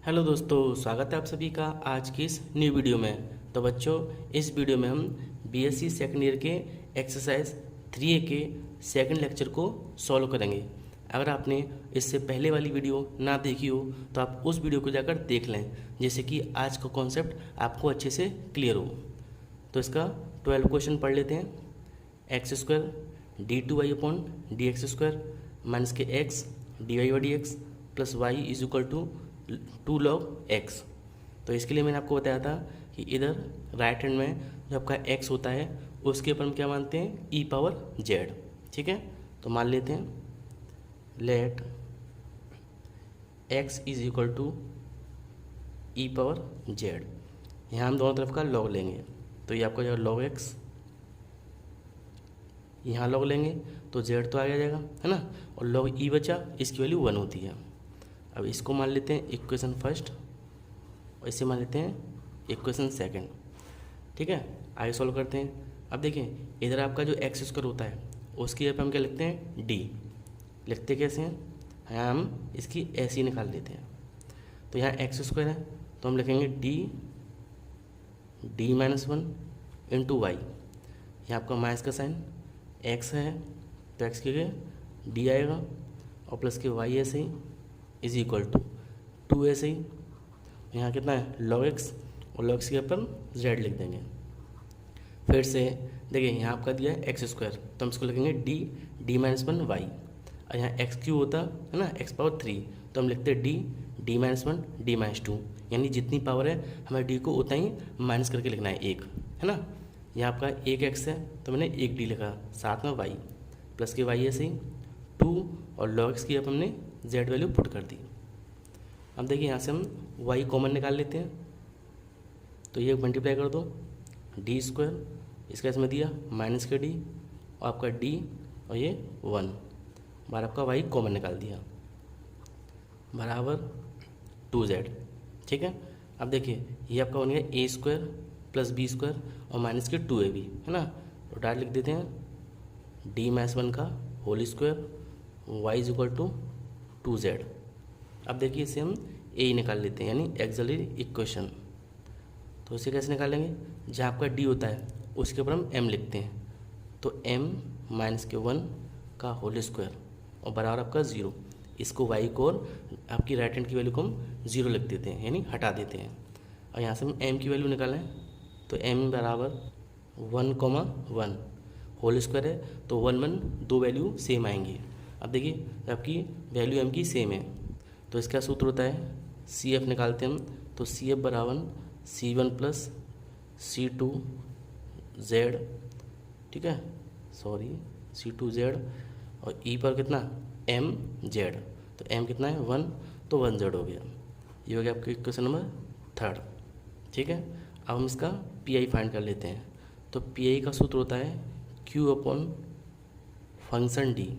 Hello दोस्तों, स्वागत है आप सभी का आज की इस न्यू वीडियो में। तो बच्चों, इस वीडियो में हम बीएससी सेकंड ईयर के एक्सरसाइज 3A के सेकंड लेक्चर को सॉल्व करेंगे। अगर आपने इससे पहले वाली वीडियो ना देखी हो तो आप उस वीडियो को जाकर देख लें, जैसे कि आज का कॉन्सेप्ट आपको अच्छे से क्लियर हो। तो इसका 12 क्वेश्चन पढ़ लेते हैं। X square d2y upon d x square minus के x D Y D x plus y is equal to 2 log x। तो इसके लिए मैंने आपको बताया था कि इधर राइट हैंड में जो आपका x होता है उसके ऊपर हम क्या मानते हैं, e पावर z। ठीक है, तो मान लेते हैं let x is equal to e power z। यहाँ हम दोनों तरफ का log लेंगे, तो ये आपका जो log x, यहाँ log लेंगे तो z तो आ जाएगा, है ना। और log e बचा, इसकी वैल्यू 1 होती है। अब इसको मान लेते हैं इक्वेशन फर्स्ट और इसे मान लेते हैं इक्वेशन सेकंड। ठीक है, आगे सॉल्व करते हैं। अब देखिए, इधर आपका जो एक्स स्क्वायर होता है उसकी जगह पे हम क्या लिखते हैं, डी। लिखते कैसे हैं, यहाँ हम इसकी ऐसी निकाल लेते हैं। तो यहाँ एक्स स्क्वायर है तो हम लिखेंगे डी माइनस 1 इंटू वाई। यहाँ आपका माइनस का साइन, एक्स है तो एक्स की जगह डी आएगा और प्लस के वाई ऐसे ही इज इक्वल टू 2 ऐसे ही। यहाँ कितना है, log x, और log x के ऊपर z लिख देंगे। फिर से देखिए, यहाँ आपका दिया है एक्स स्क्वायर तो हम इसको लिखेंगे डी माइनस 1 वाई। और यहाँ एक्स क्यू होता है ना, एक्स पावर 3, तो हम लिखते हैं डी माइनस 1 डी माइनस 2, यानी जितनी पावर है हमें डी को उतना ही माइनस करके लिखना है, एक, है ना। यहाँ आपका एक एक्स है तो मैंने एक डी लिखा, साथ में वाई प्लस के वाई ऐसे ही 2, और log x की अब हमने z वैल्यू पुट कर दी। अब देखिए, यहाँ से हम y कॉमन निकाल लेते हैं, तो ये मल्टीप्लाई कर दो, डी स्क्वायर, इसका इसमें दिया माइनस के डी और आपका डी और ये 1 बार आपका y कॉमन निकाल दिया बराबर 2z। ठीक है, अब देखिए ये आपका बन गया ए स्क्वायर प्लस बी स्क्वायर और माइनस के 2ab, है ना। तो डायरेक्ट लिख देते हैं डी माइनस 1 का whole square y is equal to 2z। अब देखिए, इसे हम a ही निकाल लेते हैं, यानी एक्सिलरी इक्वेशन। तो इसे कैसे निकालेंगे, जहाँ आपका d होता है उसके ऊपर हम m लिखते हैं, तो m माइनस के 1 का होल स्क्वायर और बराबर आपका 0। इसको y को और आपकी राइट हैंड की वैल्यू को हम 0 लिख देते हैं, यानी हटा देते हैं। और यहाँ से हम m की वैल्यू निकालें तो m बराबर 1,1 होल स्क्वायर है तो 1 1 दो वैल्यू सेम आएंगी। अब देखिए, आपकी वैल्यू m की सेम है तो इसका सूत्र होता है CF निकालते हैं हम, तो CF बराबर C1 प्लस C2Z। ठीक है, सॉरी C2Z और E पर कितना MZ, तो M कितना है 1, तो 1Z हो गया। ये हो गया आपका इक्वेशन नंबर 3। ठीक है, अब हम इसका PI फाइंड कर लेते हैं। तो PI का सूत्र होता है Q upon function D।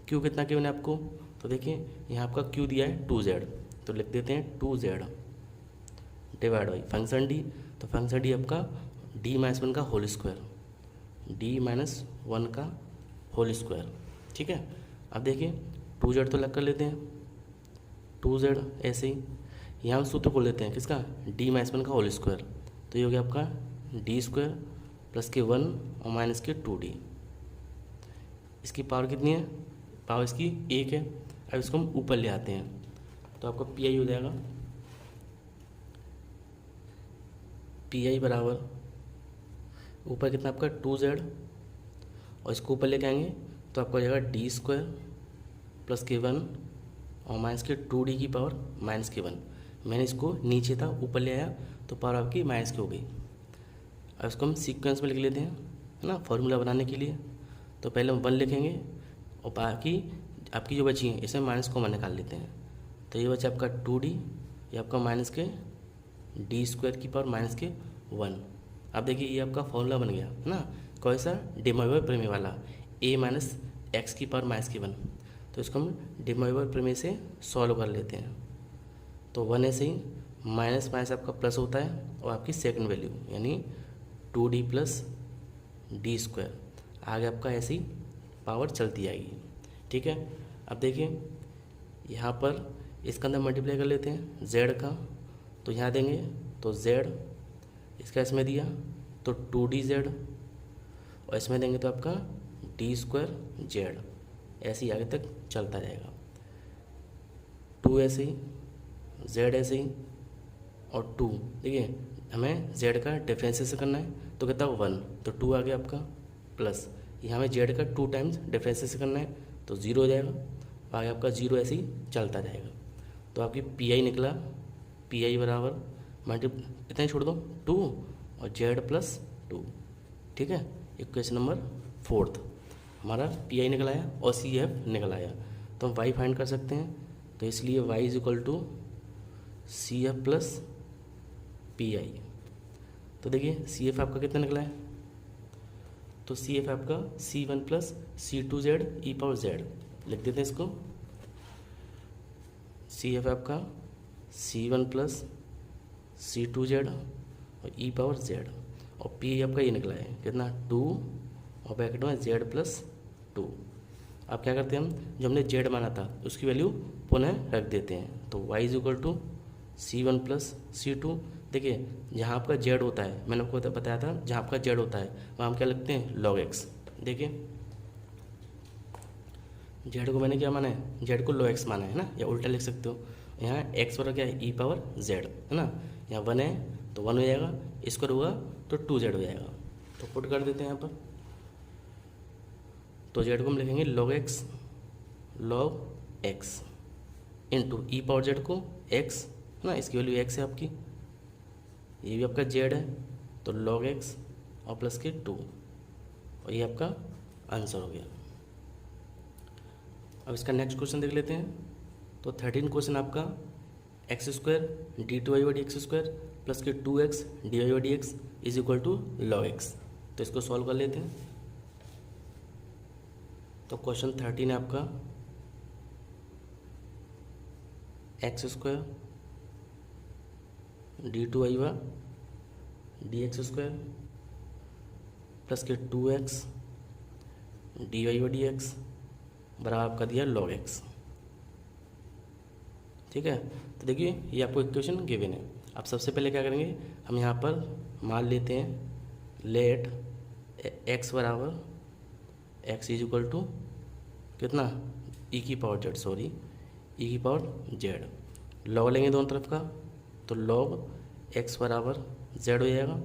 Q कितना किया मैंने आपको, तो देखिए यहाँ आपका Q दिया है 2Z, तो लिख देते हैं 2Z divide by function D। तो फंक्शन D आपका D माइनस 1 का होल स्क्वायर, D माइनस 1 का होल स्क्वायर। ठीक है, अब देखिए 2Z तो अलग कर लेते हैं, 2Z ऐसे ही। यहाँ हम सूत्र खोल लेते हैं किसका, D माइनस 1 का होल स्क्वायर, तो ये हो गया आपका D स्क्वायर प्लस के 1 और माइनस के 2D। इसकी पावर कितनी है, पावर इसकी 1 है। अब इसको हम ऊपर ले आते हैं तो आपका PI हो जाएगा, PI बराबर ऊपर कितना आपका 2Z और इसको ऊपर लेके आएंगे तो आपको हो जाएगा D स्क्वायर प्लस के 1 और माइनस के 2D की पावर माइनस के 1। मैंने इसको नीचे था ऊपर ले आया तो पावर आपकी माइनस की हो गई। अब इसको हम सीक्वेंस में लिख लेते हैं, है ना, फॉर्मूला बनाने के लिए। तो पहले हम 1 लिखेंगे और बाकी आपकी जो बची है इसमें माइनस कॉमन निकाल लेते हैं। तो ये बचा आपका 2D, ये आपका माइनस के D स्क्वायर की पावर माइनस के 1। अब देखिए ये आपका फॉर्मूला बन गया, है ना, कौन सा, डे मोइवर प्रमेय वाला, a माइनस एक्स की पावर माइनस के 1। तो इसको हम डे मोइवर प्रमेय से सॉल्व कर लेते हैं। तो 1 ऐसे ही माइनस माइनस आपका प्लस होता है और आपकी सेकंड वैल्यू यानी 2D प्लस D स्क्वायर, आगे आपका ऐसी पावर चलती आएगी। ठीक है, अब देखिए यहाँ पर इसका अंदर मल्टीप्लाई कर लेते हैं z का, तो यहाँ देंगे तो z, इसका इसमें दिया तो 2dz, और इसमें देंगे तो आपका d²z, ऐसे ही आगे तक चलता रहेगा। 2 ऐसे ही, z ऐसे ही, और 2, देखिए हमें z का डिफरेंशिएशन करना है तो कितना 1, तो 2 आ गया आपका, प्लस यहाँ हमें z का 2 टाइम्स डिफरेंशिएशन करना है तो 0 हो जाएगा, आगे आपका 0 ऐसे ही चलता रहेगा। तो आपकी पी निकला, पी बराबर इतना ही छोड़ दो 2 और z+2, ठीक है। इक्वेशन नंबर 4 हमारा पी निकल आया और सी एफ निकल आया, तो हम y फाइंड कर सकते हैं, तो इसलिए y = CF+PI। तो देखिए सी एफ आपका कितना निकला है, तो सी एफ आपका C1+C2z लिख देते हैं इसको। सी एफ आपका C1+C2z और e⁻z, और पी आपका ये निकला है कितना 2 और ब्रैकेट में z+2। अब क्या करते हैं हम, जो हमने z माना था उसकी वैल्यू पुनः रख देते हैं, तो y = C1+C2। देखिए जहाँ आपका z होता है, मैंने आपको बताया था जहाँ आपका z होता है वहाँ हम क्या लिखते हैं log x। देखिए z को मैंने क्या माना है, z को log x माना है ना, या उल्टा लिख सकते हो। यहाँ x बराबर क्या है e⁻z है ना, यहाँ 1 है तो 1 हो जाएगा, स्क्वायर होगा तो 2z हो जाएगा, तो पुट कर देते हैं यहाँ पर। तो z को हम लिखेंगे log x इंटू e⁻z को x है ना, इसकी वैल्यू x है आपकी, ये भी आपका z है तो log x और प्लस के 2, और ये आपका आंसर हो गया। अब इसका नेक्स्ट क्वेश्चन देख लेते हैं। तो 13 क्वेश्चन आपका x² d2y/dx² प्लस के 2x dy/dx = log x। तो इसको सॉल्व कर लेते हैं। तो क्वेश्चन 13 है आपका x² d2y/dx² प्लस के 2x dy/dx बराबर आपका दिया log x, ठीक है। तो देखिए ये आपको इक्वेशन गिवन है। अब सबसे पहले क्या करेंगे, हम यहाँ पर मान लेते हैं लेट x बराबर x = कितना e⁻z, लॉग लेंगे दोनों तरफ का, तो log x बराबर z हो जाएगा।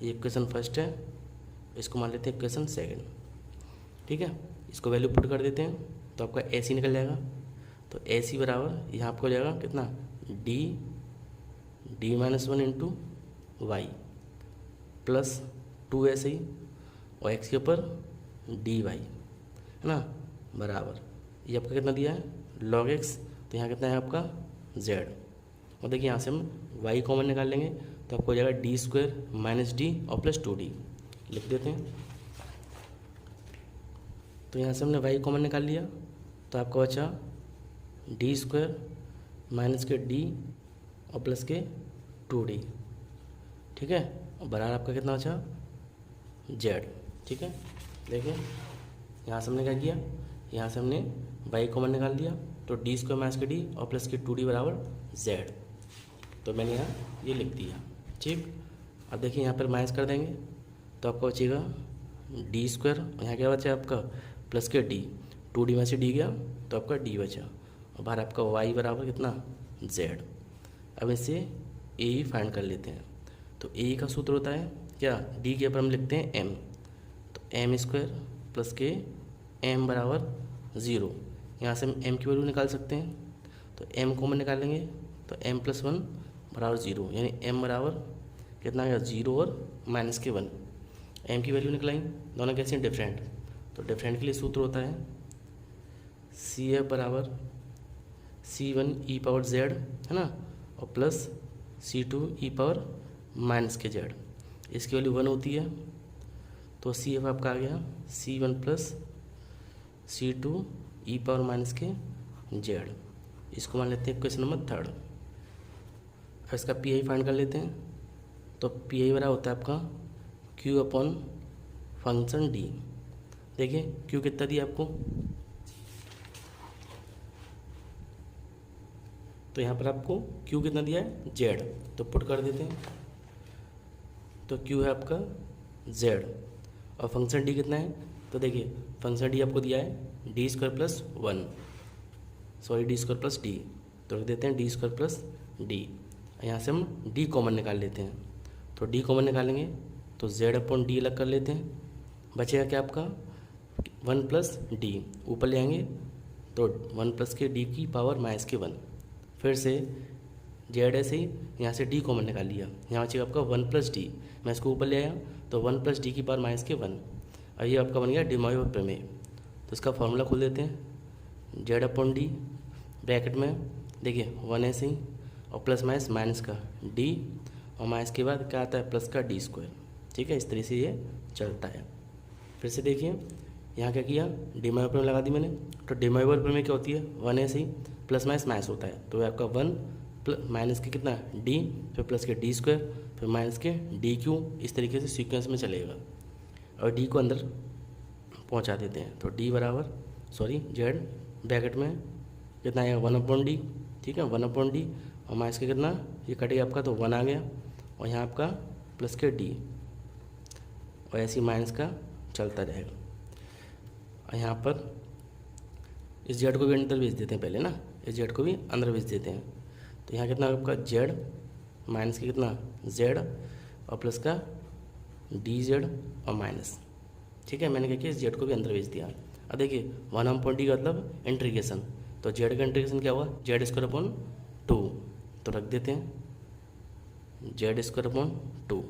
ये इक्वेशन फर्स्ट है, इसको मान लेते हैं इक्वेशन सेकंड, ठीक है। इसको वैल्यू पुट कर देते हैं तो आपका AC निकल जाएगा। तो AC बराबर यहाँ आपको हो जाएगा कितना d-1 इंटू वाई प्लस 2 ऐसे ही, और x के ऊपर dy है ना, बराबर ये आपका कितना दिया है log x, तो यहाँ कितना है आपका z। और देखिए यहाँ से हम y कॉमन निकाल लेंगे तो आपको हो जाएगा d² - d और प्लस 2d लिख देते हैं। तो यहाँ से हमने y कॉमन निकाल लिया तो आपका बचा d² - के d और प्लस के 2d, ठीक है, और बराबर आपका कितना बचा z, ठीक है। देखिए यहाँ से हमने क्या किया, यहाँ से हमने y कॉमन निकाल लिया तो d² - के d और प्लस के 2d बराबर z, तो मैंने यहाँ ये लिख दिया, ठीक। अब देखिए यहाँ पर माइनस कर देंगे तो आपका बचेगा d², और यहाँ क्या बचा आपका प्लस के d, 2d में से d गया तो आपका d बचा, और बाहर आपका y बराबर कितना z। अब इससे a फाइंड कर लेते हैं। तो a का सूत्र होता है क्या, d के ऊपर हम लिखते हैं m, तो m² प्लस के m बराबर 0। यहाँ से हम m की वैल्यू निकाल सकते हैं, तो m कॉमन निकालेंगे तो m + 1 बराबर 0, यानी m बराबर कितना आ गया 0 और -1। m की वैल्यू निकलाई, दोनों कैसे हैं डिफरेंट, तो डिफरेंट के लिए सूत्र होता है CF बराबर C1 e⁻z है ना, और प्लस C2 e⁻z, इसकी वैल्यू 1 होती है। तो CF आपका आ गया C1 + C2 e⁻z। इसको मान लेते हैं क्वेश्चन नंबर 3। अब इसका PI फाइंड कर लेते हैं। तो PI बराबर होता है आपका Q/फंक्शन D। देखिए Q कितना दिया आपको, तो यहाँ पर आपको q कितना दिया है z, तो पुट कर देते हैं। तो q है आपका z और फंक्शन d कितना है, तो देखिए फंक्शन d आपको दिया है D square plus one, sorry D square plus D, तो रख देते हैं डी स्क्वायर प्लस डी। यहाँ से हम d कॉमन निकाल लेते हैं, तो d कॉमन निकालेंगे तो z अपॉन डी अलग कर लेते हैं, बचेगा क्या आपका 1 प्लस डी, ऊपर ले आएंगे तो 1 प्लस के d की पावर माइनस के 1, फिर से जेड ऐसे ही यहाँ से d कॉमन निकाल लिया, यहाँ बचेगा आपका 1 प्लस डी, मैं इसको ऊपर ले आया तो 1 प्लस डी की पावर माइनस के 1, और ये आपका बन गया डी मोइवर प्रमेय। तो इसका फॉर्मूला खोल देते हैं, जेड अपॉन डी ब्रैकेट में देखिए 1 ऐसे ही और प्लस माइनस माइनस का d और माइनस के बाद क्या आता है प्लस का डी स्क्वायर। ठीक है, इस तरह से ये चलता है। फिर से देखिए यहाँ क्या किया, डी मोइवर प्रमेय लगा दी मैंने, तो डी मोइवर प्रमेय क्या होती है 1 ऐसे ही प्लस माइनस माइनस होता है, तो आपका 1 प्लस माइनस के कितना d, फिर प्लस के डी स्क्वायर, फिर माइनस के डी क्यू, इस तरीके से सीक्वेंस में चलेगा। और d को अंदर पहुँचा देते हैं, तो d बराबर सॉरी जेड ब्रैकेट में कितना आएगा 1 अपॉन डी। ठीक है, 1 अपॉन डी और माइनस के कितना, ये कटेगा आपका तो 1 आ गया, और यहाँ आपका प्लस के d, और ऐसे ही माइनस का चलता रहेगा। और यहाँ पर इस जेड को भी अंदर भेज देते हैं पहले ना, इस जेड को भी अंदर भेज देते हैं, तो यहाँ कितना आपका जेड माइनस के कितना जेड और प्लस का डी जेड और माइनस। ठीक है, मैंने क्या किया इस जेड को भी अंदर भेज दिया। अब देखिए 1 अपॉन डी का मतलब इंटीग्रेशन, तो जेड का इंटीग्रेशन क्या हुआ जेड स्क्वायर अपॉन 2, तो रख देते हैं जेड स्क्वायर अपॉन 2,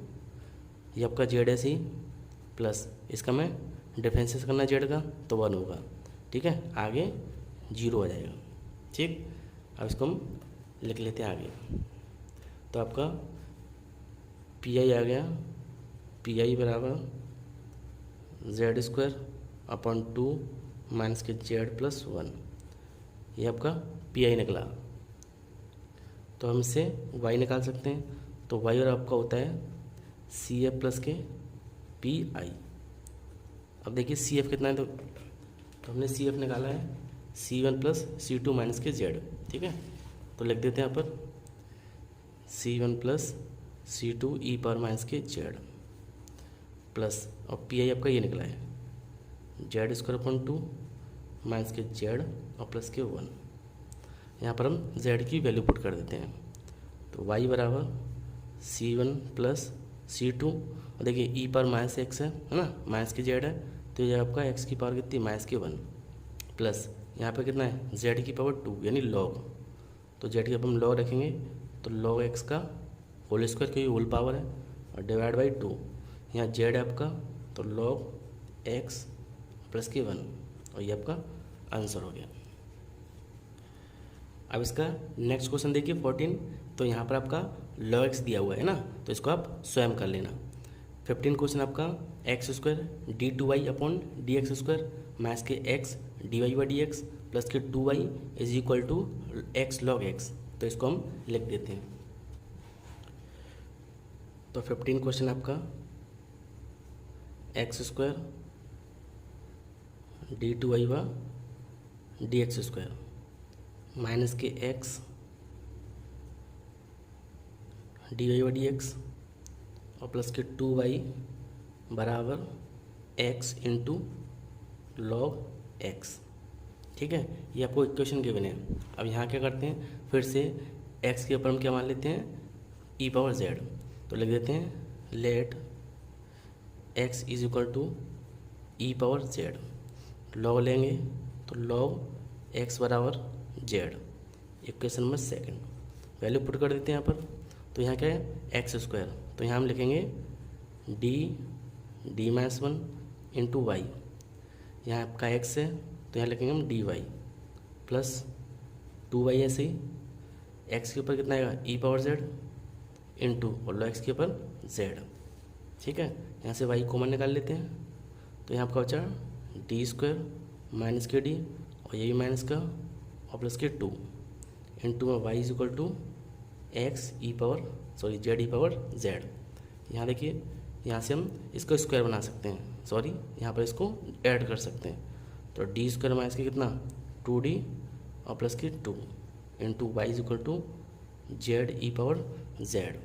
ये आपका जेड ऐसे ही प्लस इसका मैं डिफरेंसेस करना जेड का तो 1 होगा। ठीक है, आगे 0 आ जाएगा। ठीक, अब इसको हम लिख लेते हैं आगे, तो आपका पी आई आ गया, पी आई बराबर जेड स्क्वायर अपॉन 2 माइनस के जेड प्लस 1, ये आपका पी आई निकला। तो हम इससे वाई निकाल सकते हैं, तो वाई और आपका होता है सी एफ प्लस के पी आई। अब देखिए सी एफ कितना है, तो हमने सी एफ निकाला है C1 प्लस C2 माइनस के Z। ठीक है, तो लिख देते हैं यहाँ पर C1 प्लस C2 ई पावर माइनस के Z प्लस, और पी आई आपका ये निकला है जेड स्क्वायर अपॉन 2 माइनस के Z और प्लस के 1। यहाँ पर हम Z की वैल्यू पुट कर देते हैं, तो y बराबर C1 प्लस C2, और देखिए ई पावर माइनस एक्स है ना, माइनस के Z है, तो ये आपका x की पावर कितनी माइनस के 1 प्लस यहाँ पे कितना है z की पावर 2 यानी log, तो z की हम log रखेंगे तो log x का होल स्क्वायर क्योंकि होल पावर है, और डिवाइड बाई 2, यहाँ z है आपका तो log x प्लस के 1, और ये आपका आंसर हो गया। अब इसका नेक्स्ट क्वेश्चन देखिए 14, तो यहाँ पर आपका log x दिया हुआ है ना, तो इसको आप स्वयं कर लेना। 15 क्वेश्चन आपका x square D two y upon d x square minus के x D Y by D x plus के 2y is equal to x log x, तो इसको हम लिख देते हैं। तो 15 क्वेश्चन आपका x square D two Y by D x square minus के x D Y by D X और प्लस के 2y बराबर x इंटू लॉग एक्स। ठीक है, ये आपको इक्वेशन गिवन है। अब यहाँ क्या करते हैं, फिर से x के ऊपर हम क्या मान लेते हैं e पावर z, तो लिख देते हैं let x is equal to E power z, log लेंगे तो लॉग x बराबर z, equation number 2 value put कर देते हैं यहाँ पर। तो यहाँ क्या है एक्स स्क्वायर, तो यहाँ हम लिखेंगे डी माइनस 1 इंटू वाई, यहाँ आपका x है तो यहाँ लिखेंगे हम डी वाई प्लस 2y ऐसे ही x के ऊपर कितना आएगा ई पावर z इंटू और लॉग x के ऊपर z। ठीक है, यहाँ से y कॉमन निकाल लेते हैं, तो यहाँ आपका बचा डी स्क्वायर माइनस के डी और ये भी माइनस का और प्लस के 2 into Y is equal to X E power sorry Z E power Z. यहाँ देखिए यहाँ से हम इसको स्क्वायर बना सकते हैं, सॉरी यहाँ पर इसको ऐड कर सकते हैं, तो डी स्क्वायर माइनस के कितना 2d और प्लस के 2 into Y is equal to Z E power Z.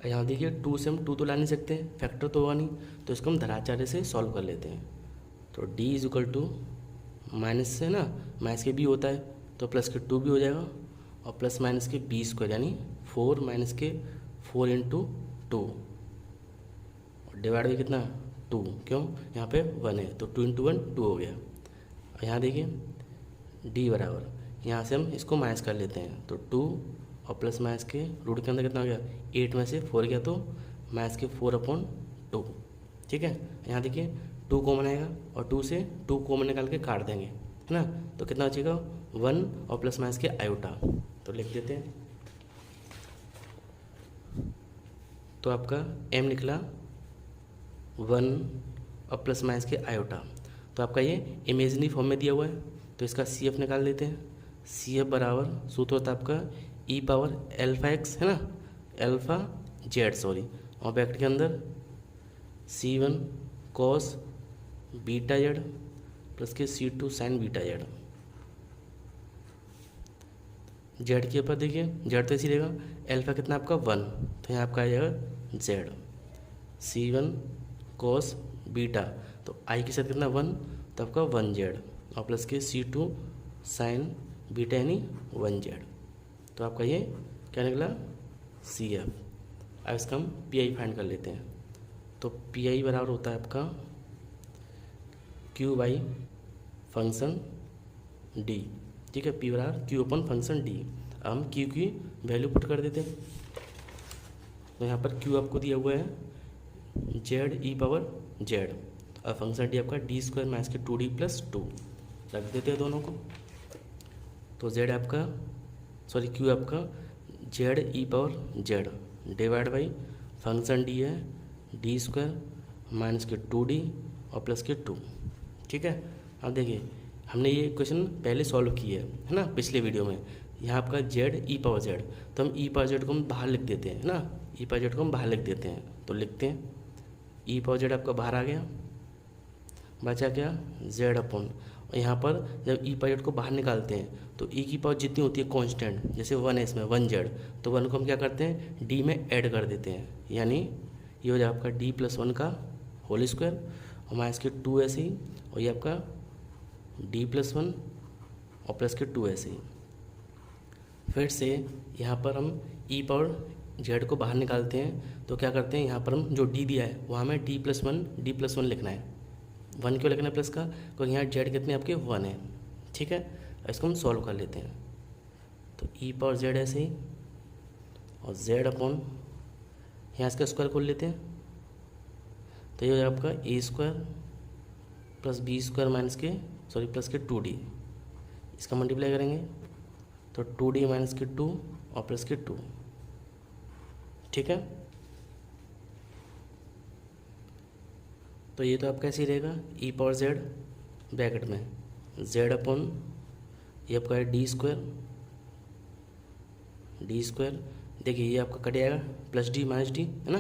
यहाँ देखिए 2 से हम 2 तो ला नहीं सकते, फैक्टर तो होगा नहीं, तो इसको हम धराचार्य से सॉल्व कर लेते हैं। तो D is equal to minus से ना, माइनस के बी होता है तो प्लस के 2 भी हो जाएगा, और प्लस माइनस के बी स्क्वायर यानी 4 माइनस के 4 इंटू 2, और डिवाइड बाई कितना 2, क्यों यहाँ पे 1 है तो 2 इंटू 1 2 हो गया। और यहाँ देखिए डी बराबर, यहाँ से हम इसको माइनस कर लेते हैं तो 2 और प्लस माइनस के रूट के अंदर कितना हो गया 8 में से 4 गया तो माइनस के 4/2। ठीक है, यहाँ देखिए 2 कॉमन आएगा और 2 से 2 कॉमन निकाल के काट देंगे, है ना, तो कितना बचेगा 1 और प्लस माइनस के आयोटा, तो लिख देते हैं। तो आपका m निकला 1 और प्लस माइनस के आयोटा। तो आपका ये इमेजिनरी फॉर्म में दिया हुआ है तो इसका CF निकाल लेते हैं। CF बराबर सूत्र होता है आपका ई पावर अल्फा एक्स, है ना, अल्फा जेड सॉरी, और ब्रैकेट के अंदर C1 cos beta Z plus के C2 sign beta Z. Z के ऊपर देखिए जेड तो ऐसी रहेगा, अल्फा कितना आपका 1 तो यहाँ आपका आ जाएगा जेड, C1 कॉस बीटा तो आई के साथ कितना 1 तो आपका 1 जेड, और प्लस के C2 साइन बीटा यानी 1 जेड। तो आपका ये क्या निकला CF। अब इसका हम PI फाइंड कर लेते हैं। तो PI बराबर होता है आपका Q बाई फंक्शन D। ठीक है, P बराबर Q अपन फंक्शन D। अब हम Q की वैल्यू पुट कर देते हैं। तो यहाँ पर Q आपको दिया हुआ है जेड ई पावर जेड, और फंक्शन D आपका D स्क्वायर माइनस के 2D प्लस 2, रख देते हैं दोनों को। तो Z आपका सॉरी Q आपका Z E power Z divide by function D है D स्क्वायर माइनस के 2D और प्लस के 2। ठीक है, अब देखिए हमने ये क्वेश्चन पहले सॉल्व किया है ना पिछले वीडियो में। यहाँ आपका जेड ई पावर जेड, तो हम ई पावर जेड को हम बाहर लिख देते हैं, है ना, ई पावर जेड को हम बाहर लिख देते हैं। तो लिखते हैं ई पावर जेड आपका बाहर आ गया, बचा क्या जेड अपन, और यहाँ पर जब ई पावर जेड को बाहर निकालते हैं तो ई की पावर जितनी होती है कांस्टेंट, जैसे 1 है इसमें 1 जेड, तो 1 को हम क्या करते हैं डी में ऐड कर देते हैं, यानी ये हो जाए आपका डी प्लस 1 का होल स्क्वायर और माइनस के 2 ऐसे ही, और ये आपका डी प्लस 1 और प्लस के 2 ऐसे ही। फिर से यहाँ पर हम ई पावर जेड को बाहर निकालते हैं तो क्या करते हैं यहाँ पर हम जो डी दिया है वहाँ में डी प्लस वन लिखना है। 1 क्यों लिखना है प्लस का, क्योंकि यहाँ जेड कितने आपके 1 है। ठीक है, इसको हम सॉल्व कर लेते हैं। तो ई पावर जेड ऐसे ही और जेड अपॉन यहाँ इसका स्क्वायर खोल लेते हैं, तो ये हो जाएगा आपका a square plus b square minus k sorry plus k 2D, इसका मल्टीप्लाई करेंगे तो 2D माइनस के 2 और प्लस के 2। ठीक है, तो ये तो आपका ऐसे ही रहेगा ई पावर जेड ब्रैकेट में जेड अपॉन ये आपका है डी स्क्वायर, देखिए ये आपका कट जाएगा प्लस डी माइनस डी, है ना,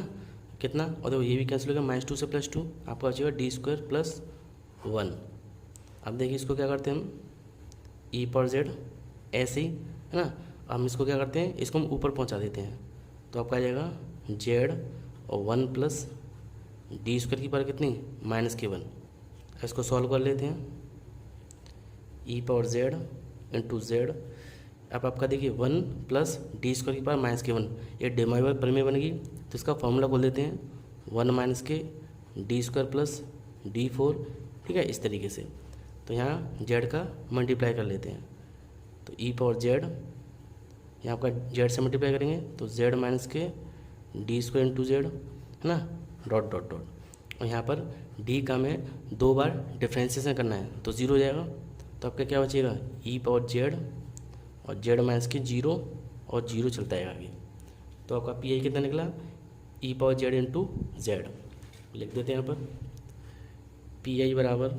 कितना, और देखो ये भी कैंसिल होगा -2 से +2, आपका बचेगा डी स्क्वायर प्लस 1। अब देखिए इसको क्या करते हैं हम ई पावर जेड ऐसे ही, है ना, हम इसको क्या करते हैं इसको हम ऊपर पहुंचा देते हैं, तो आपका आ जाएगा जेड और 1 प्लस डी स्क्वायर की पावर कितनी -1। इसको सॉल्व कर लेते हैं e power Z into Z. अब आपका देखिए 1 प्लस डी स्क्वायर की पावर -1, ये डिवाइड प्रमेय बनेगी, तो इसका फॉर्मूला खोल देते हैं 1 माइनस के डी स्क्वायर प्लस D4। ठीक है, इस तरीके से। तो यहाँ जेड का मल्टीप्लाई कर लेते हैं, तो ई पावर जेड यहाँ आपका जेड से मल्टीप्लाई करेंगे तो जेड माइनस के डी स्क्वायर इंटू जेड, है ना, डॉट डॉट डॉट, और यहाँ पर डी का में 2 बार डिफ्रेंसिएशन करना है तो 0 हो जाएगा, तो आपका क्या बचेगा ई पावर जेड और जेड माइनस के 0 और 0 चलता है आगे। तो आपका पी आई कितना निकला ई पावर जेड इंटू जेड, लिख देते हैं यहाँ पर पी आई बराबर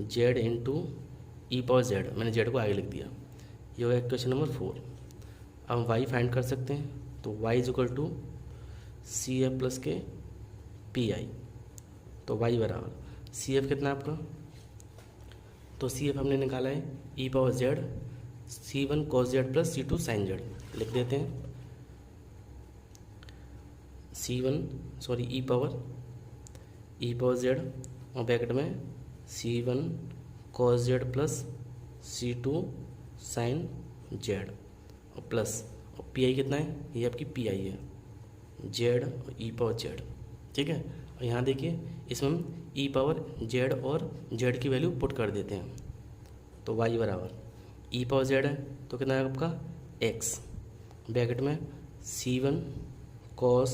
जेड इंटू ई पावर जेड, मैंने जेड को आगे लिख दिया। ये हो गया क्वेश्चन नंबर 4। अब हम वाई फाइंड कर सकते हैं, तो Y is equal to C F plus के पी आई। तो वाई बराबर सी एफ कितना आपका, तो सी एफ हमने निकाला है e power z C1 cos Z plus C2 sin Z लिख देते हैं। ई पावर Z और ब्रैकेट में C1 cos Z plus C2 sin Z और प्लस और पी कितना है, ये आपकी पी है Z और ई पावर Z, ठीक है। और यहाँ देखिए इसमें हम ई पावर Z और Z की वैल्यू पुट कर देते हैं। तो y बराबर ई पावर Z है तो कितना है आपका x, ब्रैकेट में C1 cos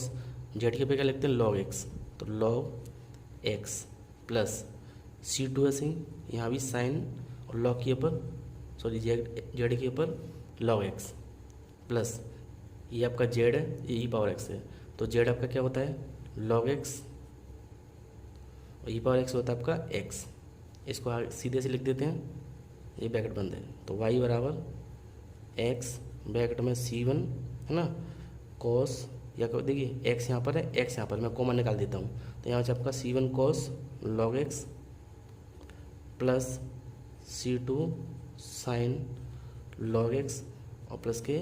Z के पे क्या लिखते हैं log x, तो log x प्लस C2 ऐसे ही यहाँ भी साइन और log के ऊपर Z के ऊपर log x प्लस ये आपका Z है, ये ई पावर x है, तो Z आपका क्या होता है log x और ई पावर x होता है आपका x। इसको सीधे से लिख देते हैं, ये ब्रैकेट बंद है, तो y बराबर x ब्रैकेट में C1 है ना cos, या देखिए x यहाँ पर है, x यहाँ पर मैं कॉमन निकाल देता हूँ, तो यहाँ से आपका C1 cos log x plus C2 sin log x और प्लस के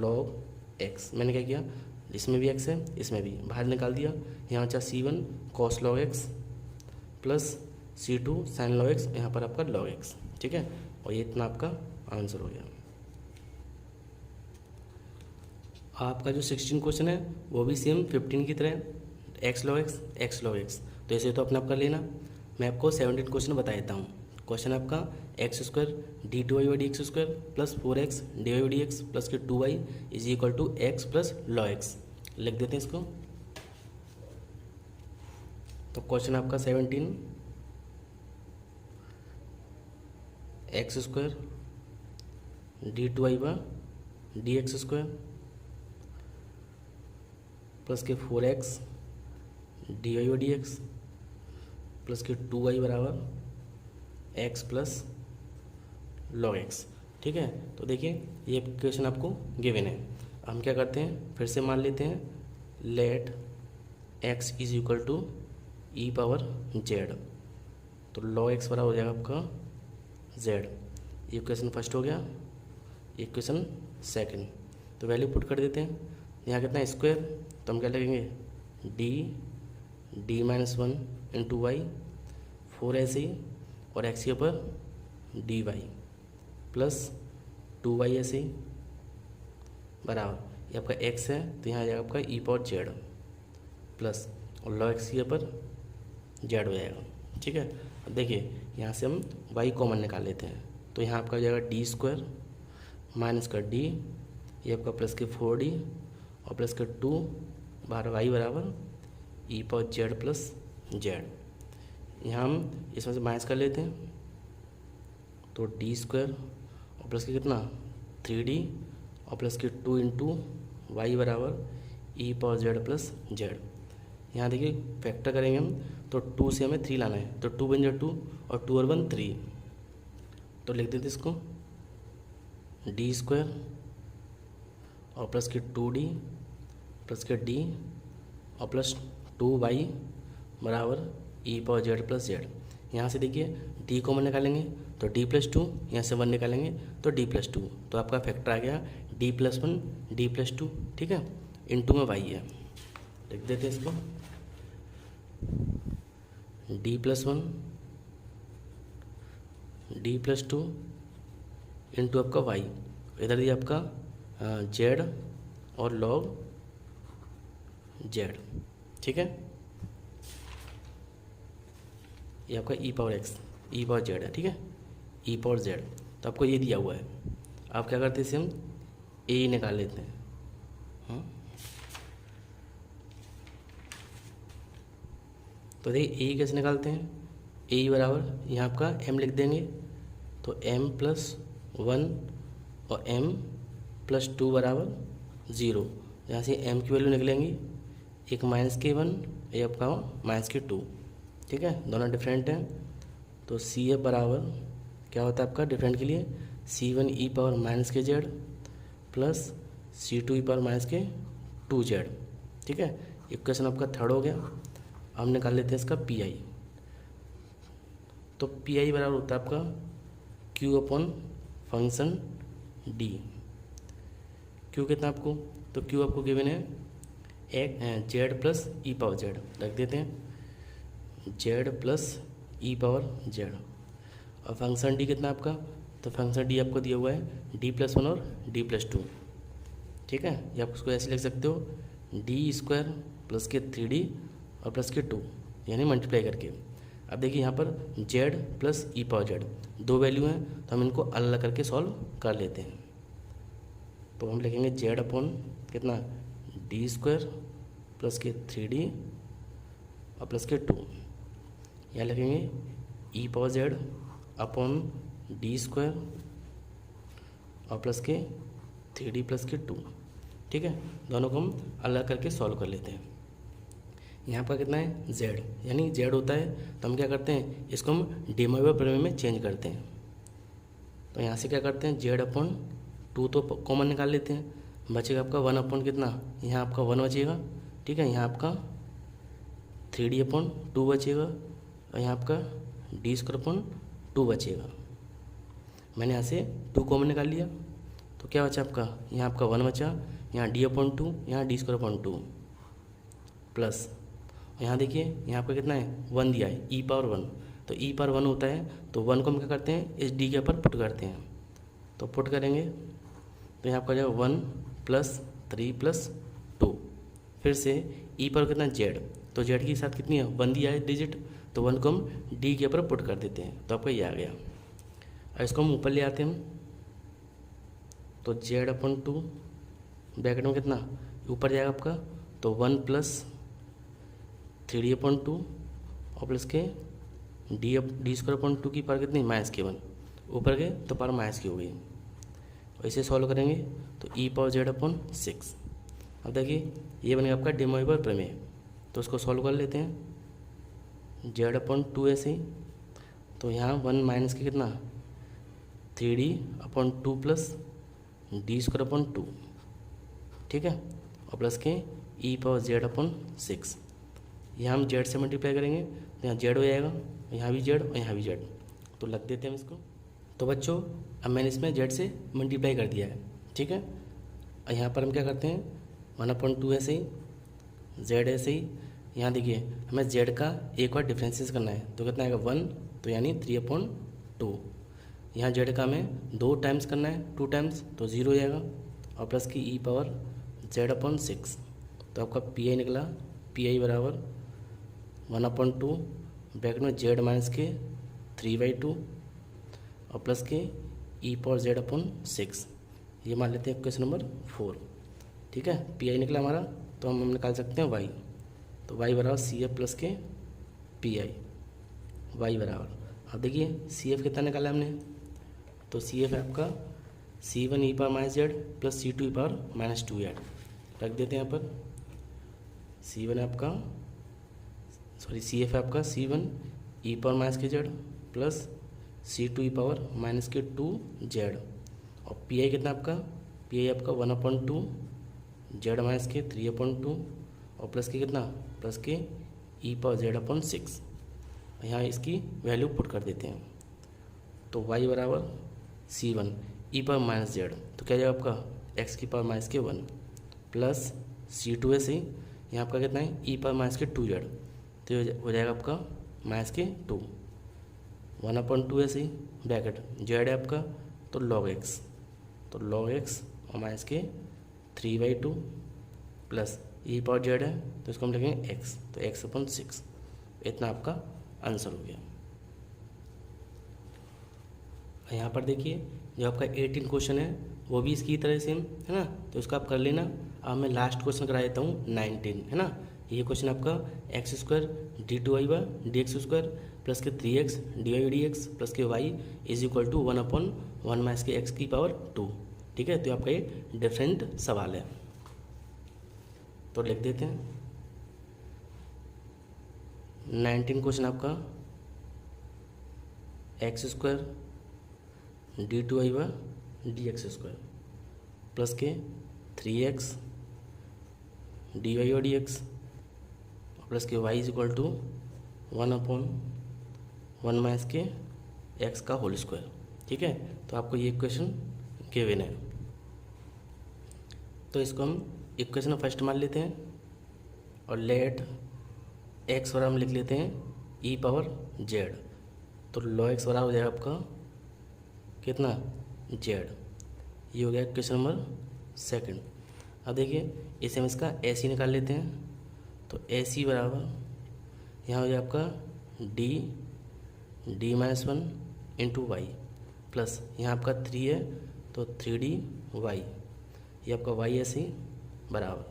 log x। मैंने क्या किया, इसमें भी x है इसमें भी, बाहर निकाल दिया, यहाँ चाहे C1 cos log x plus C2 sin log x, यहाँ पर आपका log x, ठीक है। और ये इतना आपका आंसर हो गया। आपका जो 16 क्वेश्चन है वो भी सेम 15 की तरह x log x, तो ऐसे तो अपने आप कर लेना। मैं आपको 17 क्वेश्चन बता देता हूँ। क्वेश्चन आपका x square D two Y D x square plus 4x D Y D x plus के 2y is equal to X plus log X, लिख देते हैं इसको। तो क्वेश्चन आपका 17 X square D two Y by D x square plus के 4x D Y by D x plus के 2y बराबर x प्लस log x, ठीक है। तो देखिए ये इक्वेशन आपको गिवन है। हम क्या करते हैं, फिर से मान लेते हैं let x is equal to E power z, तो log x बराबर हो जाएगा आपका z। ये इक्वेशन फर्स्ट हो गया, इक्वेशन सेकंड। तो वैल्यू पुट कर देते हैं, यहाँ कितना स्क्वायर, तो हम क्या लगेंगे डी माइनस 1 इंटू वाई 4 ऐसे ही और x के ऊपर डी वाई प्लस 2y ऐसे ही बराबर, ये आपका x है तो यहाँ आ जाएगा आपका ई पावर z प्लस और log x के ऊपर z हो जाएगा, ठीक है। अब देखिए यहाँ से हम y कॉमन निकाल लेते हैं, तो यहाँ आपका हो जाएगा डी स्क्वायर माइनस का डी, ये आपका प्लस के 4d और प्लस के 2 बाहर y बराबर ई पावर z प्लस z। यहाँ हम इसमें से माइनस कर लेते हैं, तो डी स्क्वायर और प्लस के कितना 3d और प्लस के 2 इंटू वाई बराबर ई पावर z प्लस z। यहाँ देखिए फैक्टर करेंगे हम, तो 2 से हमें 3 लाना है, तो 2 बन जाए 2 और 2 और 1 3, तो लिख देते इसको डी स्क्वायर और प्लस के 2d प्लस के d और प्लस 2y बराबर ई पावर z प्लस z। यहाँ से देखिए d कॉमन निकालेंगे तो d प्लस 2, यहाँ से 1 निकालेंगे तो d प्लस 2, तो आपका फैक्टर आ गया d प्लस 1 d प्लस 2, ठीक है। इंटू में y है, लिख देते हैं इसको d plus 1 d plus 2 into आपका y, इधर दिया आपका z और log z, ठीक है। ये आपका ई पावर x ई पावर z है, ठीक है, ई पावर z। तो आपको ये दिया हुआ है, आप क्या करते हैं इसे हम a निकाल लेते हैं। तो देखिए a कैसे निकालते हैं, a बराबर यहाँ आपका m लिख देंगे, तो m प्लस 1 और m प्लस 2 बराबर 0। यहाँ से m की वैल्यू निकलेंगी, एक माइनस के 1 ये आपका माइनस के 2, ठीक है, दोनों डिफरेंट हैं। तो सी एफ बराबर क्या होता है आपका डिफरेंट के लिए C1 ई पावर माइनस के z प्लस C2 ई पावर माइनस के 2z, ठीक है। इक्वेशन आपका थर्ड हो गया। हम निकाल लेते हैं इसका पी आई, तो पी आई बराबर होता है आपका Q upon function D. Q कितना आपको, तो क्यू आपको गिवन है एक जेड प्लस ई पावर जेड, रख देते हैं जेड प्लस ई पावर जेड। और फंक्शन डी कितना आपका, तो फंक्शन डी आपको दिया हुआ है D+1 और D+2, ठीक है। या आप उसको ऐसे लिख सकते हो D² प्लस के 3D और प्लस के 2, यानी मल्टीप्लाई करके। अब देखिए यहाँ पर जेड प्लस ई पावर जेड दो वैल्यू हैं, तो हम इनको अलग करके सॉल्व कर लेते हैं। तो हम लिखेंगे जेड अपॉन कितना D² प्लस के 3D और प्लस के 2, यहाँ लिखेंगे ई पावर जेड अपॉन D² और प्लस के 3D प्लस के 2, ठीक है। दोनों को हम अलग करके सॉल्व कर लेते हैं। यहाँ पर कितना है z, यानी z होता है, तो हम क्या करते हैं इसको हम डिमोइबल प्रमेय में चेंज करते हैं। तो यहाँ से क्या करते हैं z अपॉन 2 तो कॉमन निकाल लेते हैं, बचेगा आपका 1 अपॉन कितना, यहाँ आपका 1 बचेगा, ठीक है। यहाँ आपका 3D अपॉन 2 बचेगा और यहाँ आपका D² अपॉन 2 बचेगा। मैंने यहाँ से 2 कॉमन निकाल लिया, तो क्या बचा आपका, यहाँ आपका 1 बचा, यहाँ D अपॉन 2, यहाँ D² अपॉन 2 प्लस, यहाँ देखिए यहाँ आपका कितना है 1 दिया है e पावर 1, तो e पावर 1 होता है, तो 1 को हम क्या करते हैं इस d के ऊपर पुट करते हैं। तो पुट करेंगे तो यहाँ आपका जो 1 प्लस 3 प्लस 2, फिर से e पर कितना z, तो z के साथ कितनी है 1 दिया है डिजिट, तो 1 को हम d के ऊपर पुट कर देते हैं, तो आपका ये आ गया। और इसको हम ऊपर ले आते हैं हम, तो z अपॉन 2 ब्रैकेट में कितना ऊपर जाएगा आपका, तो 1 प्लस 3D अपॉन 2 और प्लस के D² अपॉन 2 की पावर कितनी -1, ऊपर गए तो पावर -की हो गई। और इसे सॉल्व करेंगे तो e पावर z अपॉन 6। अब देखिए ये बनेगा आपका डिमोइबल प्रमेय, तो उसको सॉल्व कर लेते हैं z अपॉन 2 ऐसे ही, तो यहाँ 1 माइनस के कितना 3D upon 2 plus D² upon 2, ठीक है, और प्लस के e पावर z अपॉन 6। यहाँ हम z से मल्टीप्लाई करेंगे तो यहाँ z हो जाएगा, यहाँ भी z और यहाँ भी z, तो लग देते हैं हम इसको। तो बच्चों अब मैंने इसमें z से मल्टीप्लाई कर दिया है, ठीक है। और यहाँ पर हम क्या करते हैं 1/2 ऐसे ही, z ऐसे ही, यहाँ देखिए हमें z का एक बार डिफ्रेंशिएट करना है, तो कितना आएगा 1, तो यानी 3/2। यहाँ z का हमें 2 टाइम्स करना है, 2 टाइम्स, तो 0 हो जाएगा, और प्लस की e पावर z अपॉन 6, तो आपका पी आई निकला, पी आई बराबर 1/2 ब्रैकेट में z माइनस के 3/2 और प्लस के e पावर z अपॉन 6। ये मान लेते हैं क्वेश्चन नंबर 4, ठीक है। पी आई निकला हमारा, तो हम निकाल सकते हैं y, तो y बराबर सी एफ प्लस के पी आई, y बराबर, अब देखिए सी एफ कितना निकाला हमने, तो सी एफ है आपका C1 e power -z plus C2 e power -2z, रख देते हैं यहाँ पर। C1 है आपका सी एफ है आपका C1 e power -z plus C2 e power -2z, और पी आई कितना आपका, पी आई आपका 1/2 z माइनस के 3/2 और प्लस के कितना, प्लस के e पावर z अपॉन 6। यहाँ इसकी वैल्यू पुट कर देते हैं, तो y बराबर C1 e पावर -z, तो क्या जाएगा आपका x की पावर -1 प्लस C2 ऐसे ही, यहाँ आपका कितना है e पावर -2z, तो हो जाएगा आपका -2, 1/2 ऐसे ही ब्रैकेट z है आपका, तो log x, तो log x और -3/2 प्लस e पावर z है, तो इसको हम लिखेंगे x, तो x अपॉन 6, इतना आपका आंसर हो गया। यहाँ पर देखिए जो आपका 18 क्वेश्चन है वो भी इसकी तरह सेम है ना, तो इसको आप कर लेना। अब मैं लास्ट क्वेश्चन करा देता हूँ 19, है ना। ये क्वेश्चन आपका x² d2y/dx² प्लस के 3x dy/dx प्लस के y is equal to 1/1 minus के x की पावर 2, ठीक है। तो आपका ये डिफरेंट सवाल है, तो लिख देते हैं 19 क्वेश्चन आपका x² d2y/dx² प्लस के 3x dy/dx प्लस के y is equal to 1/1 minus के x का होल स्क्वायर, ठीक है। तो आपको ये क्वेश्चन गिवन है। तो इसको हम इक्वेशन फर्स्ट मान लेते हैं और लेट एक्स बराबर हम लिख लेते हैं ई पावर जेड। तो लॉ एक्स बराबर हो जाएगा आपका कितना, जेड। ये हो गया क्वेश्चन नंबर सेकंड। अब देखिए इसे हम इसका ए सी निकाल लेते हैं। तो ए सी बराबर यहाँ हो जाएगा आपका D minus one into Y plus यहाँ आपका 3 है तो 3D वाई, ये आपका वाई ऐसे बराबर।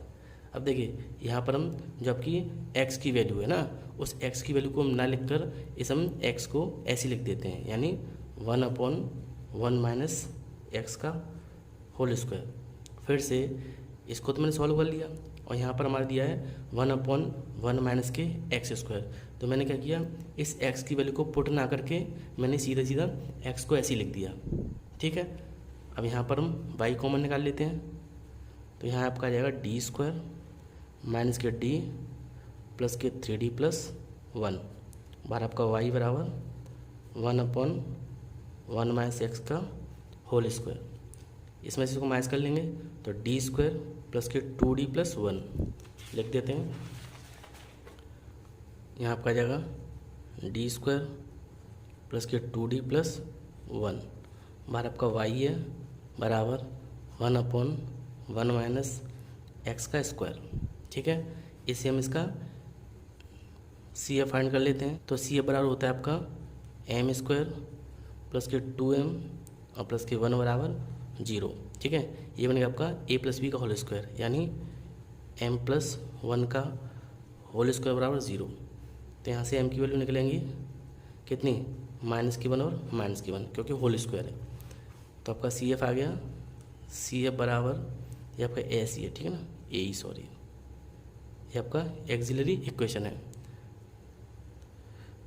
अब देखिए यहाँ पर हम जो आपकी x की वैल्यू है ना, उस x की वैल्यू को हम ना लिखकर इस हम x को ऐसे लिख देते हैं, यानी 1/1 माइनस एक्स का होल स्क्वायर। फिर से इसको तो मैंने सॉल्व कर लिया और यहाँ पर हमारा दिया है 1/1 माइनस के एक्स स्क्वायर। तो मैंने क्या किया, इस x की वैल्यू को पुट ना करके मैंने सीधा सीधा x को ऐसे ही लिख दिया। ठीक है, अब यहाँ पर हम y कॉमन निकाल लेते हैं। तो यहाँ आपका आ जाएगा डी स्क्वायर माइनस के डी प्लस के 3D प्लस 1 बार आपका y बराबर 1/1 माइनस एक्स का होल स्क्वायर। इसमें से इसको माइनस कर लेंगे तो D square plus k 2D plus 1 लिख देते हैं। यहाँ आपका आ जाएगा D square plus k 2D plus 1 बार आपका y है बराबर 1/1 माइनस एक्स का स्क्वायर। ठीक है, इसे हम इसका सी एफ फाइंड कर लेते हैं। तो सी एफ बराबर होता है आपका एम स्क्वायर प्लस के 2m और प्लस के 1 बराबर 0। ठीक है, ये बनेगा आपका a प्लस बी का होल स्क्वायर, यानी m प्लस 1 का होल स्क्वायर बराबर 0। तो यहाँ से m की वैल्यू निकलेंगी कितनी, -1 और -1 क्योंकि होल स्क्वायर है। तो आपका सी एफ आ गया, सी एफ बराबर ये आपका ए सी है, ठीक है ना, ए सॉरी, ये आपका एक्सिलरी इक्वेशन है।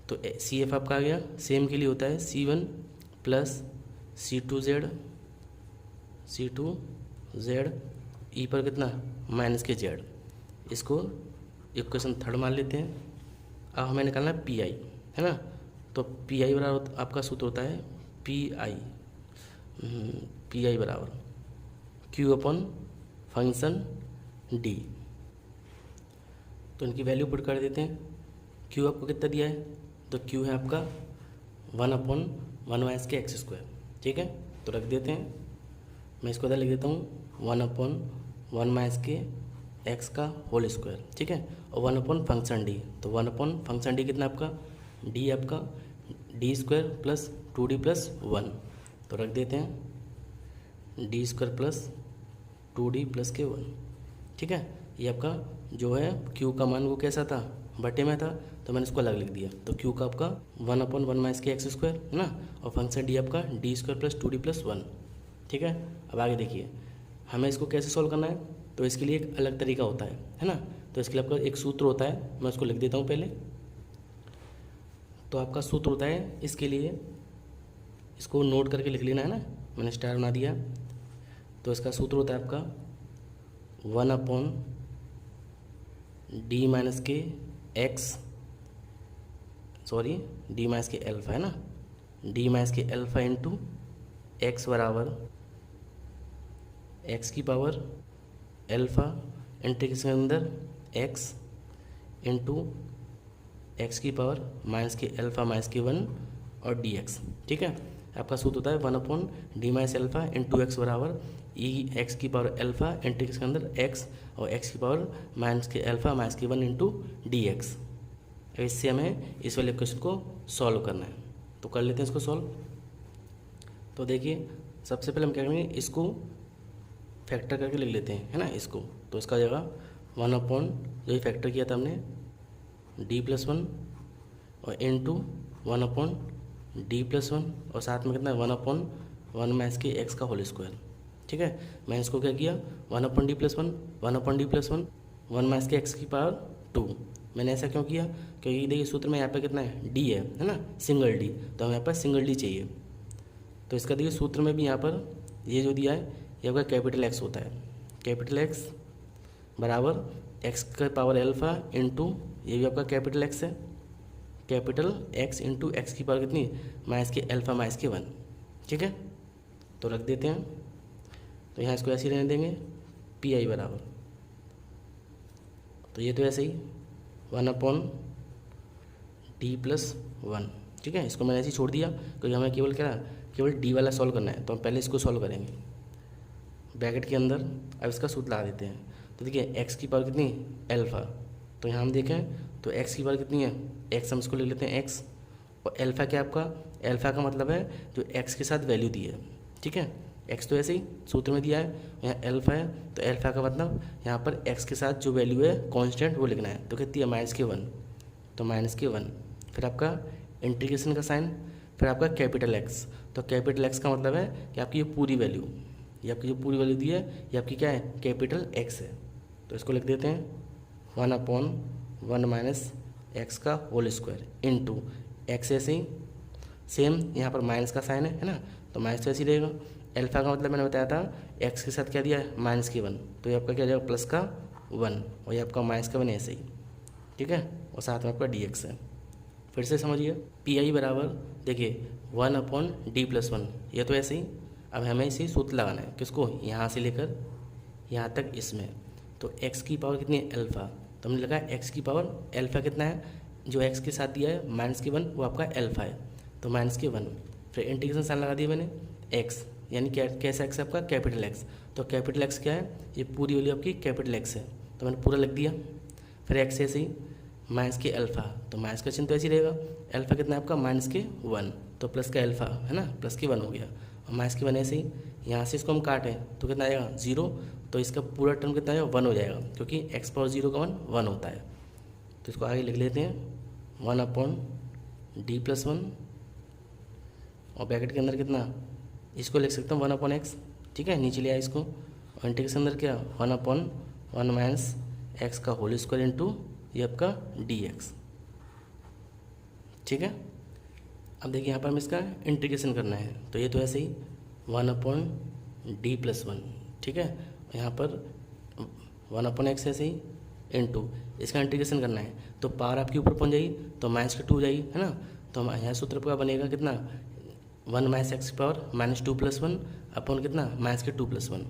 तो सी एफ आपका आ गया, सेम के लिए होता है C1 प्लस C2Z ई पर कितना माइनस के जेड। इसको इक्वेशन थर्ड मान लेते हैं। अब हमें निकालना है पी आई, है ना। तो पी आई बराबर आपका सूत्र होता है पी आई बराबर क्यू अपॉन फंक्शन डी। तो इनकी वैल्यू पुट कर देते हैं। क्यू आपको कितना दिया है, तो क्यू है आपका 1/1 माइनस के एक्स स्क्वायर। ठीक है, तो रख देते हैं। मैं इसको इधर लिख देता हूँ 1/1 माइनस के एक्स का होल स्क्वायर। ठीक है, और 1 फंक्शन डी। तो 1 फंक्शन डी कितना आपका, डी आपका D square plus 2D plus 1। तो रख देते हैं D square plus 2D plus के 1। ठीक है, ये आपका जो है क्यू का मान वो कैसा था, बटे में था, तो मैंने इसको अलग लिख दिया। तो क्यू का आपका 1/1 माइनस के एक्स स्क्वायर है ना, और फंक्शन डी आपका D square plus 2D plus 1। ठीक है, अब आगे देखिए हमें इसको कैसे सॉल्व करना है। तो इसके लिए एक अलग तरीका होता है ना। तो इसके लिए आपका एक सूत्र होता है, मैं उसको लिख देता हूँ पहले। तो आपका सूत्र होता है इसके लिए, इसको नोट करके लिख लेना है ना, मैंने स्टार बना दिया। तो इसका सूत्र होता है आपका 1/d माइनस के एक्स, सॉरी डी माइनस के एल्फा है ना, डी माइनस के एल्फा इंटू एक्स बराबर एक्स की पावर एल्फा इंटीग्रेशन के अंदर एक्स इंटू एक्स की पावर माइनस के एल्फा माइनस के 1 और डी एक्स। ठीक है, आपका सूत्र होता है 1/d minus alpha into x बराबर ई एक्स की पावर एल्फा इंटीग्रेशन के अंदर एक्स और एक्स की पावर माइनस के एल्फा माइनस के 1 इंटू डी एक्स। इससे हमें इस वाले क्वेश्चन को सॉल्व करना है। तो कर लेते हैं इसको सॉल्व। तो देखिए सबसे पहले हम क्या करेंगे, इसको फैक्टर करके लिख लेते हैं, है ना इसको। तो इसका जगह 1/, जो फैक्टर किया था हमने d+1 और इंटू 1/d+1 और साथ में कितना 1/1 माइनस के एक्स का होल स्क्वायर। ठीक है, मैंने इसको क्या किया 1/d+1 1 माइनस के एक्स की पावर 2। मैंने ऐसा क्यों किया, क्योंकि देखिए सूत्र में यहाँ पे कितना है डी है ना, सिंगल डी। तो हमें यहाँ पर सिंगल डी चाहिए। तो इसका देखिए सूत्र में भी यहाँ पर ये जो दिया है ये आपका कैपिटल एक्स होता है। कैपिटल एक्स बराबर एक्स का पावर एल्फा इंटू ये भी आपका कैपिटल एक्स है, कैपिटल एक्स इंटू एक्स की पावर कितनी माइनस के एल्फा माइनस के 1। ठीक है, तो रख देते हैं तो यहाँ इसको ऐसे ही रहने देंगे, पी आई बराबर, तो ये तो ऐसे ही 1/d+1, ठीक है। इसको मैंने ऐसे ही छोड़ दिया क्योंकि हमें केवल डी वाला सॉल्व करना है, तो हम पहले इसको सॉल्व करेंगे ब्रैकेट के अंदर। अब इसका सूत्र लगा देते हैं। तो देखिए एक्स की पावर कितनी, एल्फा, तो यहाँ हम देखें तो एक्स की पावर कितनी है, एक्स, हम इसको ले लेते हैं एक्स, और एल्फा क्या आपका, एल्फा का मतलब है जो एक्स के साथ वैल्यू दी है, ठीक है। एक्स तो ऐसे ही सूत्र में दिया है, यहाँ एल्फा है, तो एल्फा का मतलब यहाँ पर एक्स के साथ जो वैल्यू है कांस्टेंट वो लिखना है। तो कितनी है, -1, तो -1, फिर आपका इंटीग्रेशन का साइन, फिर आपका कैपिटल एक्स। तो कैपिटल एक्स का मतलब है कि आपकी ये पूरी वैल्यू, ये आपकी जो पूरी वैल्यू दी है ये आपकी क्या है, कैपिटल एक्स है। तो इसको लिख देते हैं 1/1 - एक्स का होल स्क्वायर इंटू एक्स, ऐसे ही सेम यहाँ पर माइनस का साइन है ना, तो माइनस तो ऐसे ही रहेगा। एल्फा का मतलब मैंने बताया था एक्स के साथ क्या दिया है, -1, तो ये आपका क्या जाएगा, +1, और ये आपका -1 ऐसे ही, ठीक है, और साथ में आपका dx है। फिर से समझिए, पी आई बराबर देखिए 1/d+1, ये तो ऐसे ही। अब हमें इसे सूत्र लगाना है, किसको, यहाँ से लेकर यहाँ तक इसमें। तो x की पावर कितनी है, एल्फा, तो हमने लगा x की पावर एल्फा कितना है, जो x के साथ दिया है -1 वो आपका एल्फा है, तो -1, फिर इंटीग्रेशन साइन लगा दिया मैंने x, यानी कैसा x है आपका, कैपिटल x। तो कैपिटल x क्या है, ये पूरी वैल्यू आपकी कैपिटल x है, तो मैंने पूरा लिख दिया। फिर x ऐसे ही -अल्फा, तो माइनस का चिन्ह तो ऐसे ही रहेगा। एल्फा कितना है आपका, -1, तो प्लस का एल्फा है ना, +1 हो गया, और -1 ऐसे ही। यहाँ से इसको हम काटें तो कितना आएगा, 0, तो इसका पूरा टर्म कितना आएगा, 1 हो जाएगा, क्योंकि x⁴ का 1 होता है। तो इसको आगे लिख लेते हैं 1/d+1, और ब्रैकेट के अंदर कितना, इसको लिख सकते हैं 1/x, ठीक है, नीचे ले आया इसको, और इंटीग्रेशन अंदर क्या 1/1 - एक्स का होल स्क्वायर इंटू ये आपका dx, ठीक है। अब देखिए यहाँ पर हमें इसका इंटीग्रेशन करना है, तो ये तो ऐसे ही 1/d+1, ठीक है, यहाँ पर 1/x ऐसे ही इंटू इसका इंटीग्रेशन करना है, तो पावर आपके ऊपर पहुँच जाएगी, तो -2 हो जाएगी, है ना। तो यहाँ सूत्र का बनेगा कितना, 1 - x की पावर -2+1 अपॉन कितना, -2+1,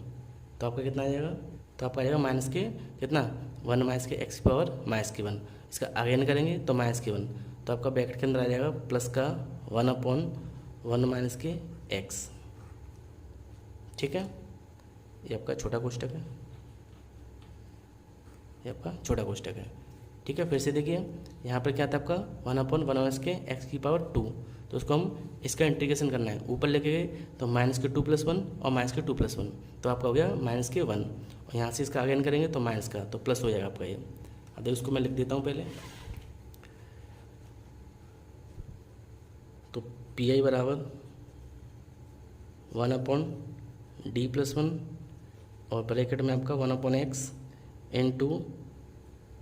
तो आपका कितना आ जाएगा, तो आपका आ जाएगा माइनस के कितना, 1 - के x की पावर -1, इसका अगेन करेंगे तो -1, तो आपका ब्रैकेट के अंदर आ जाएगा प्लस का 1/1 - के x, ठीक है। ये आपका छोटा कोष्टक है, ये आपका छोटा कोष्टक है, ठीक है। फिर से देखिए यहाँ पर क्या था आपका 1/1 के x की पावर 2, तो उसको हम इसका इंटीग्रेशन करना है, ऊपर लेके गए तो -2+1 और -2+1, तो आपका हो गया -1, और यहाँ से इसका अगेन करेंगे तो माइनस का, तो प्लस हो जाएगा आपका ये। अब देखो इसको मैं लिख देता हूँ पहले, तो पी आई बराबर 1/d+1, और ब्रैकेट में आपका 1/x इंटू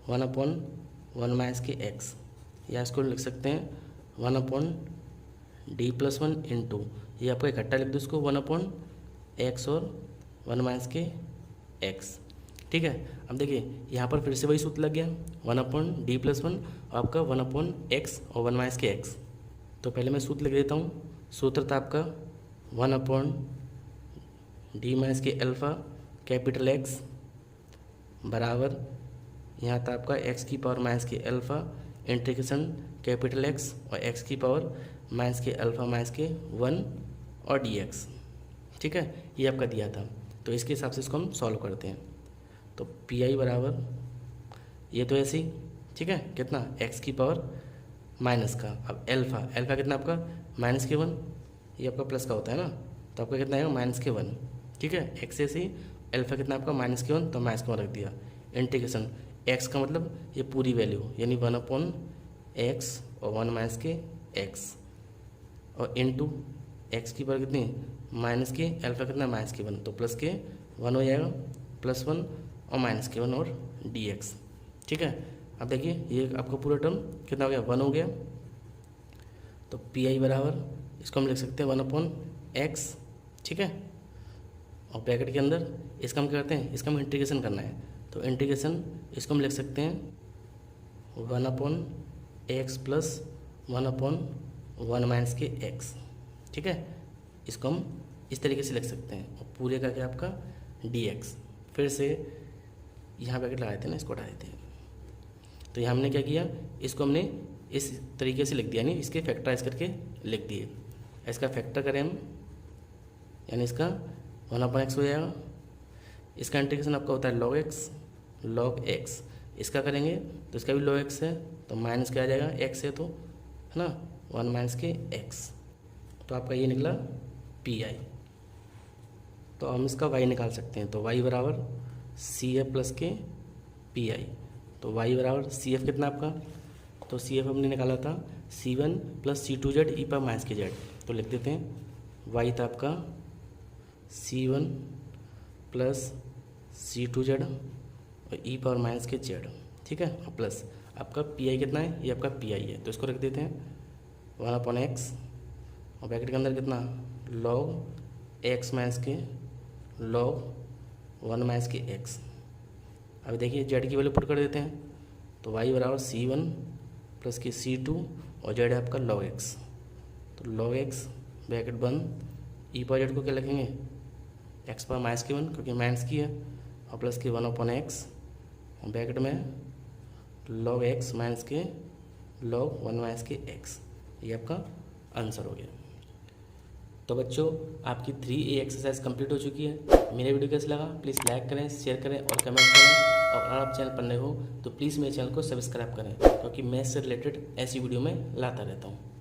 1/1 - के x, या इसको लिख सकते हैं 1/d+1 इंटू ये आपका इकट्ठा लिख दो इसको 1/x और 1 - के x, ठीक है। अब देखिए यहाँ पर फिर से वही सूत्र लग गया, 1/d+1 आपका 1/x और 1 - के x। तो पहले मैं सूत्र लिख देता हूँ, सूत्र था आपका 1/d- के अल्फ़ा कैपिटल X बराबर, यहाँ था आपका x की पावर -के अल्फ़ा इंटीग्रेशन कैपिटल X और x की पावर -के अल्फ़ा -के 1 और dx, ठीक है, ये आपका दिया था। तो इसके हिसाब से इसको हम सॉल्व करते हैं। तो पी आई बराबर ये तो ऐसे ही, ठीक है, कितना x की पावर माइनस का, अब एल्फा कितना आपका -1, ये आपका प्लस का होता है ना, तो आपका कितना आएगा -1, ठीक है। x ऐसे ही एल्फा कितना आपका -1, तो -1 रख दिया, इंटीग्रेशन x का मतलब ये पूरी वैल्यू यानी 1/x और 1 - के x, और इंटू x की पावर कितनी -के अल्फ़ा कितना -1, तो प्लस के 1 हो जाएगा, +1 और -1 और dx, ठीक है। अब देखिए ये आपका पूरा टर्म कितना हो गया, 1 हो गया। तो पी आई बराबर इसको हम लिख सकते हैं 1/x, ठीक है, और ब्रैकेट के अंदर इसका हम क्या करते हैं, इसका हम इंटीग्रेशन करना है, तो इंटीग्रेशन इसको हम लिख सकते हैं 1/x + 1/1 - के x, ठीक है। इसको हम इस तरीके से लिख सकते हैं। और पूरे का क्या आपका dx, फिर से यहाँ ब्रैकेट लगा देते हैं ना, इसको हटा देते हैं। तो यहाँ हमने क्या किया, इसको हमने इस तरीके से लिख दिया, यानी इसके फैक्टराइज करके लिख दिए। इसका फैक्टर करें हम, यानी इसका 1/x हो जाएगा। इसका इंटीग्रेशन आपका होता है log x। इसका करेंगे तो इसका भी log x है, तो माइनस क्या आ जाएगा, x है तो, है ना, 1 - के x। तो आपका ये निकला pi। तो हम इसका y निकाल सकते हैं। तो y बराबर CF प्लस के pi। तो y बराबर CF कितना आपका, तो CF हमने निकाला था C1 + C2z e⁻ के z। तो लिख देते हैं y था आपका C1 + C2z और e⁻ के z, ठीक है। और प्लस आपका pi कितना है, ये आपका pi है, तो इसको रख देते हैं 1/x और ब्रैकेट के अंदर कितना log x - के log 1 - के x। अब देखिए z की वैल्यू पुट कर देते हैं। तो y बराबर C1 + के C2 और z है आपका log x। तो log x ब्रैकेट बंद, e⁻z को क्या लिखेंगे, x⁻ के 1 क्योंकि माइनस की है, और प्लस के 1/x ब्रैकेट में log x - के log 1 - के x। ये आपका आंसर हो गया। तो बच्चों आपकी 3A एक्सरसाइज कंप्लीट हो चुकी है। मेरा वीडियो कैसा लगा प्लीज़ लाइक करें, शेयर करें और कमेंट करें। और अगर आप चैनल पर नए हो तो प्लीज़ मेरे चैनल को सब्सक्राइब करें, क्योंकि मैथ्स से रिलेटेड ऐसी वीडियो मैं लाता रहता हूँ।